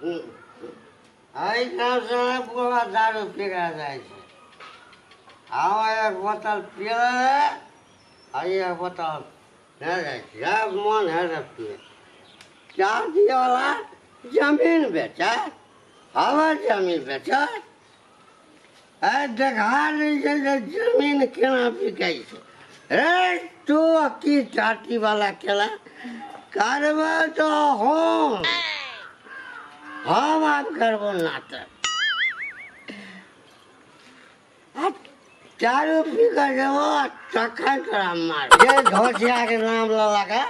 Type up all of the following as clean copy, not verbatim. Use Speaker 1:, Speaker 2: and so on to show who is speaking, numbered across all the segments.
Speaker 1: आई काम से पूरा दारू पीगा जाए छे हम एक बोतल पिए और एक बोतल नहीं जाए जब मन है तब पिए क्या दिया वाला जमीन बेचा हवा जमीन बेचा देखा लीजिए जमीन केना बिकाई छे रे तू की चाटी वाला केला करबो तो हम आप करबो नाटक चारू पी कर देवो तखन तोरा मार जे ढोसिया के नाम लला का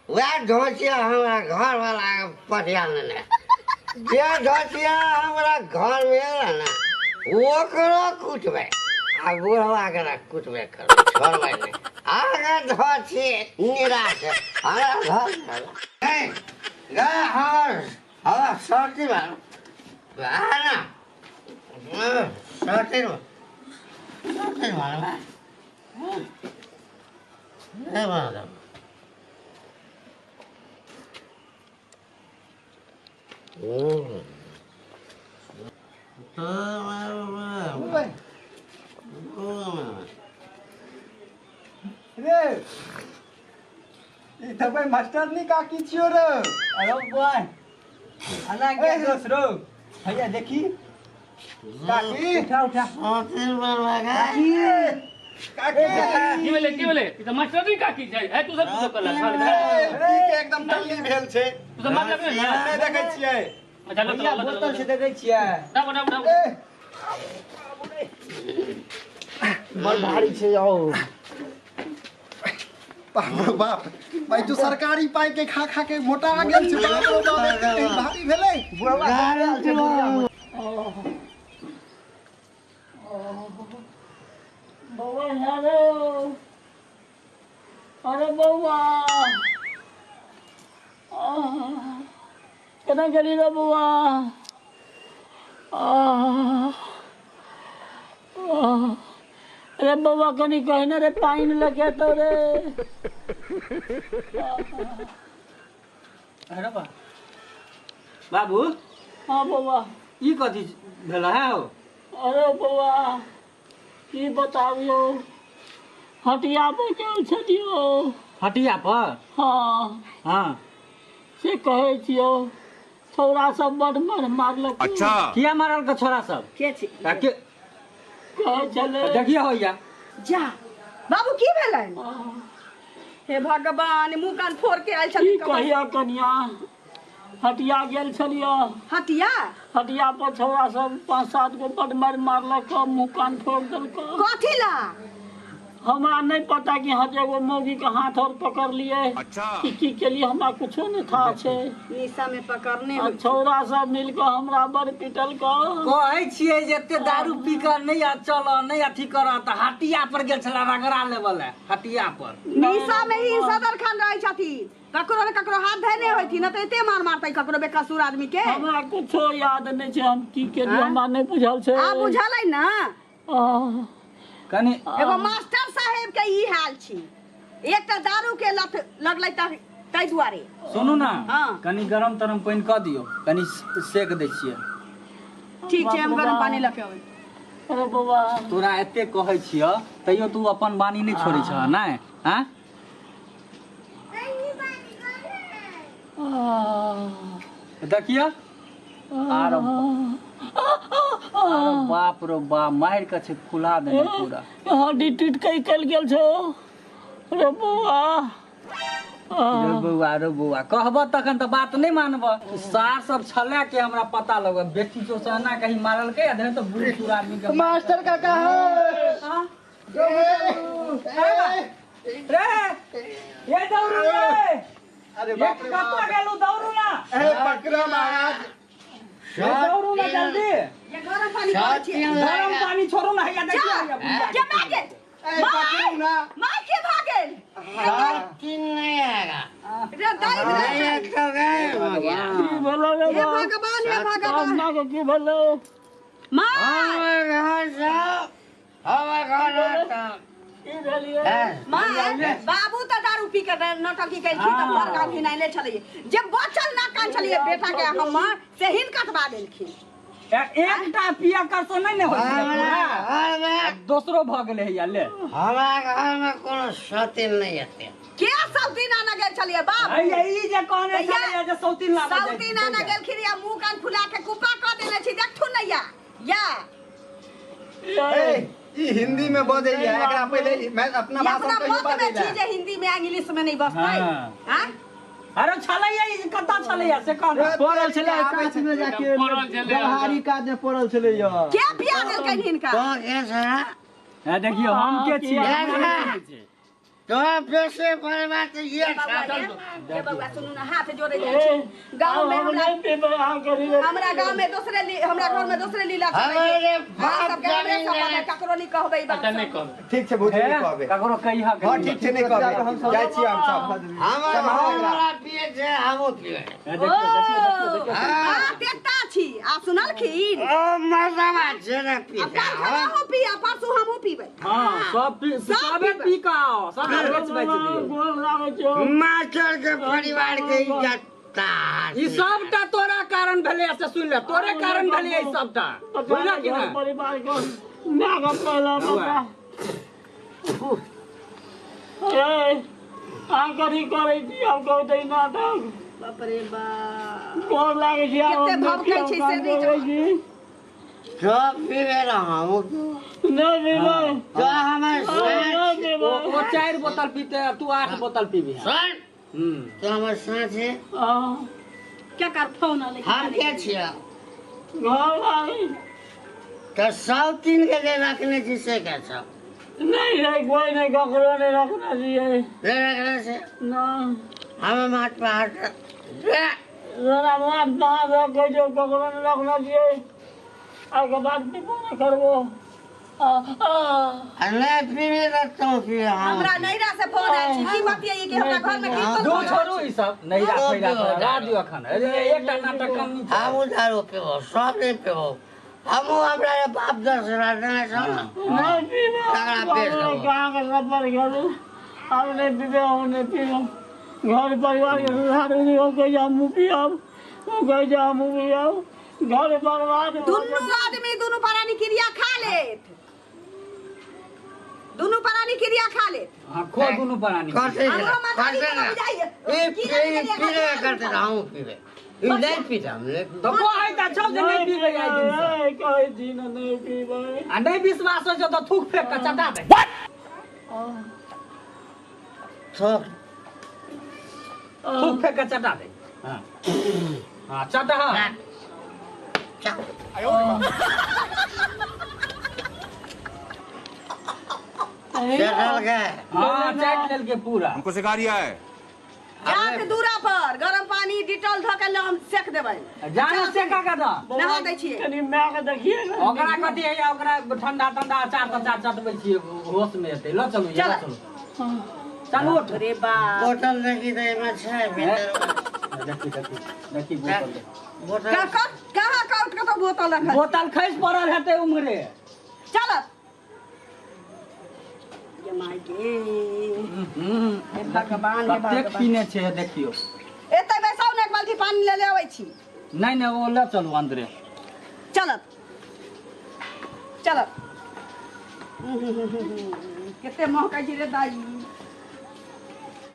Speaker 1: वह ढोसिया हमारा घर वाला पटिया ने जे ढोसिया हमारा घर में है ना वो करो कुटबे आ बुढ़वा के कुटबे करो छोड़बे नहीं आगे ढोसी निराश हमारा घर है गा हवा सर्दी भानु आना सर्दी भानु ए भानु
Speaker 2: रे इधर भाई मास्टर नहीं का की छियो रे अरे बॉय आना के दोस्तरो भैया देखी काकी उठा उठा
Speaker 1: सर्दी बनवागा
Speaker 2: काकी
Speaker 3: की बोले ई त मास्टर नहीं काकी छै है तू सब कुछ करला
Speaker 2: ठीक एकदम टल्ली भेल छै
Speaker 3: तू सब मतलब
Speaker 2: नहीं देखै छियै
Speaker 3: अच्छा
Speaker 2: भैया बोतल से देखै छियै
Speaker 3: ना बना
Speaker 2: बड़ भारी छै आओ बाप रे बाप भाई तू सरकारी पाई के खा खा के मोटा आ गेल छै बाप रे बाप भारी भेलै बुढ़वा
Speaker 4: बउआ हेलो अरे बउआ केना गेली रे बउआ अरे बउआ कनी कहने रे पानी लगे तो रे
Speaker 3: अरे बा बाबू
Speaker 4: हाँ बउआ
Speaker 3: ई कथि भेला है हो
Speaker 4: अरे बउआ की बताबियो हटिया पर गेल छलियो
Speaker 3: हटिया पर
Speaker 4: हाँ
Speaker 3: हां
Speaker 4: से कहे छियो छोरा सब बड़ मारलक
Speaker 5: अच्छा
Speaker 3: किया मारल के छोरा सब
Speaker 6: के छी
Speaker 3: के
Speaker 4: कहे चले
Speaker 3: देखिए होइया
Speaker 6: जा बाबू की भेलै हे भगवान मुंह कान फोड़ के आइल
Speaker 4: की
Speaker 6: छथि
Speaker 4: कहिया कनिया हटिया गेल छलियो
Speaker 6: हटिया
Speaker 4: हटिया पर छोरा सब 5-7 गो बड़ मारलक मुँह कान फोड़ देलक
Speaker 6: कथी ला
Speaker 4: हमरा नहीं पता कि हाँ एगो मौगी के हाथ और पकड़ लिए
Speaker 5: अच्छा
Speaker 4: की के लिए हमरा कुछो नहीं था छे
Speaker 6: निशा में पकड़ने
Speaker 4: आ छोरा सब मिलकर हमरा बड़ पिटल का
Speaker 3: कहै छियै जते दारू पी कर नहीं चल नहीं अथी कर त हटिया पर गेल छला रगड़ा लेवल है हटिया पर
Speaker 6: निशा में ही सदर खान रहै छथि ककरो ने ककरो हाथ धैने होइथि न त एते मार मारतै ककरो बेकसूर आदमी के
Speaker 4: हमरा कुछो याद नहीं छे हम की के लिए हमरा नहीं बुझल छे
Speaker 6: आ बुझलै ना
Speaker 3: कनी
Speaker 6: एगो मास्टर साहेब के ई हाल छी एकटा दारू के लत लगलै त तै दुआरे
Speaker 3: सुनू ना
Speaker 6: हाँ।
Speaker 3: कनी गरम तरम पानी क दियो कनी सेक दै छियै
Speaker 6: ठीक छै हम गरम पानी लके आबै
Speaker 4: अरे बाबा
Speaker 3: तोरा एते कहै छिय तैयो तू अपन बानी नहीं छोड़ै छ नहीं हां देखिए आरो बाप रो बाप मार के छे फुला दे पूरा
Speaker 4: हड्डी टूट के निकल गेल छो रे बउआ
Speaker 3: रो बउआ कहब तखन त बात नहीं मानब सार सब छले के हमरा पता लग बेटी जो सहना कहीं मारल के अधे तो बुढ़ सुर आदमी के
Speaker 2: मास्टर काका
Speaker 3: रे ये दौड़ू रे
Speaker 2: अरे बाप रे
Speaker 3: कत्ता गेलू दौड़ू ना
Speaker 2: ए पकड़ा महाराज
Speaker 3: दौड़ू ना जल्दी
Speaker 6: ये गरम पानी कर छी
Speaker 3: गरम पानी छोड़ू ना या देखिए
Speaker 6: के भागे
Speaker 2: ए पकड़ू ना
Speaker 6: मार के भागे
Speaker 1: तीन नहीं आएगा
Speaker 6: रे दाई
Speaker 1: नहीं तो गए हो गया
Speaker 4: की भेलो रे
Speaker 6: हे भगवान हे भगवान
Speaker 4: ना के की भेलो
Speaker 6: मार
Speaker 1: हमारे घर से हमारे घर आता
Speaker 4: की भेलिए
Speaker 6: माँ बाबू तो दारू पी के नौटंकी कैलखिन तो घर गाँव घिनाइले छलिए जे बचल ना कान छलिए बेटा के हम से हिन कटवा देलखिन
Speaker 3: एकटा पिया कर तो नहीं ने होय
Speaker 1: हमरा घर में
Speaker 3: दोसरो भ गेले हैया ले
Speaker 1: हमरा घर में कोनो सतीन नहीं हेतै
Speaker 6: के सब दिन आना गेल छलिए बाबू
Speaker 3: हैया ई जे कहने छले जे सौतीन लागे
Speaker 6: सब दिन आना गेलखिन या मुंह कान फुला के कुपा क देने छी देखथु न या
Speaker 2: ई हिंदी में बोल दे एकरा पहले मैं अपना भाषा कहियो बात
Speaker 6: में
Speaker 2: दे
Speaker 6: चीज हिंदी में इंग्लिश में नहीं बसतै हां
Speaker 3: अरे छलैया ई कता छलैया से कह
Speaker 2: पड़ल छले काछ में जाके गलहारी काज में पड़ल छले य
Speaker 6: के पिया देलकैन हिनका
Speaker 1: तो ए सरा
Speaker 3: है देखियो हम के छी
Speaker 1: तो पैसे बर्बाद तो ये
Speaker 6: ए बउआ सुनु न हाथ जोड़े जाइ छी गांव में हमरा गांव में दूसरे हमरा घर में दूसरे लीला
Speaker 1: अरे
Speaker 6: बाप
Speaker 1: जमीन
Speaker 6: ककरो नहीं कहबै बात
Speaker 2: ठीक छै भौजी नहीं कहबे
Speaker 3: ककरो कहिया
Speaker 2: हां ठीक छै नहीं कहबे हम जाय छी हम सब
Speaker 1: हमरा पिए छै हमो पिए
Speaker 3: देखियो
Speaker 6: हां देखता छी आ सुनलखिन
Speaker 1: ओ मजावा छै रे पिए
Speaker 6: हमहु पिया परसू हमहु पीबै
Speaker 3: हां सबे पी का सब बेच दियो
Speaker 1: मास्टर के परिवार के इज्जत
Speaker 3: ई सबटा तोरा कारण भेले से सुन ले तोरे कारण भेले ई सबटा बुझला कि ना
Speaker 4: परिवार को नागा पहला पता ए आकरी करे छी हम कहै दे नाटक
Speaker 6: बाप रे बाप
Speaker 4: कोन लागे छी
Speaker 6: कते भौंकै छी से नहीं
Speaker 1: सब पिए हमो
Speaker 4: नहीं
Speaker 1: तो हमारे
Speaker 3: वो 4 बोतल पीते तू 8 बोतल पीबी
Speaker 1: सर तो हमारे साथ है
Speaker 6: क्या कर फोन आले
Speaker 1: हम क्या छिया
Speaker 4: घर आई
Speaker 1: तो 103 के लिए रखने जिसे क्या सब
Speaker 4: नहीं है कोई नहीं ककरो नहीं रखना चाहिए
Speaker 1: ले रखने से
Speaker 4: ना
Speaker 1: हमें माट पे हाथ
Speaker 4: जरा मार बाहर रख जो ककरो नहीं रखना चाहिए आगे बात भी नहीं करबो
Speaker 1: नहीं पीने रखता हूँ फिर
Speaker 6: हमरा नैरा से फोन आयल छी की बतियै कि हमरा घर में कीर्तन
Speaker 3: दो छोड़ू ई सब नहीं राख दियो अखन एकटा नाटक कम नहीं
Speaker 1: हम उधारो पे हो सब नहीं पे हो हम हमरा बाप 10 देना चाहो
Speaker 4: नहीं पीबो
Speaker 1: तगड़ा पेट दो।
Speaker 4: कहाँ का सफर करूँ अब नहीं पीबे हम नहीं पीबो घर परिवार के सुधार नहीं हो गई हम पियाब हो गई जा हम पियाब घर बर्बाद हो
Speaker 6: दुनू आदमी दुनू प्राणी क्रिया खा लेत दुनू प्राणी क्रिया खा लेत
Speaker 3: हां खो दुनु प्राणी
Speaker 1: करते
Speaker 6: हमरो माताजी
Speaker 1: करते
Speaker 6: को
Speaker 1: ना
Speaker 6: बुझाइए
Speaker 1: ये पीने करते रहूं पीवे ये नहीं पीता हमने
Speaker 3: तो को है त छौ जे नहीं पीबे आई दिन से
Speaker 4: कहे दिन नहीं पीबे
Speaker 3: आ नहीं विश्वास हो तो थूक फेंक के चटा दे
Speaker 1: थोक
Speaker 3: थूक फेंक के चटा दे हां हां चटा हां
Speaker 1: चल गए
Speaker 3: हां चाट लेल के पूरा
Speaker 5: हमको सिखा रिया है
Speaker 6: जात दूरा पर गरम पानी डिटॉल ध के हम सेक देबै
Speaker 3: जाने से का का दा
Speaker 6: नहा दै छियै
Speaker 4: कनी मैं के देखिए
Speaker 3: ओकरा कथि है ओकरा ठंडा ठंडा अचार चटबै छियै होश में एतै ल चलू
Speaker 6: चल।
Speaker 3: चलू उठ
Speaker 6: रे बाप
Speaker 1: बोतल देखी तो में छै भीतर
Speaker 3: देखी बोतल दे।
Speaker 1: बोतल
Speaker 6: कहाँ का उठ के तो बोतल रखल
Speaker 3: बोतल खैस पड़ल हेतै उम्हरे
Speaker 6: चल ये माय गे हे भगवान हे
Speaker 3: कतेक
Speaker 6: भगवान
Speaker 3: पीने छै देखियो
Speaker 6: एतै बैसाउ ने एक बाल्टी पानी ले ले आबै छी
Speaker 3: नहीं नहीं वो ले चलू अंदरे
Speaker 6: चलत चलत केते महकै छी रे दाई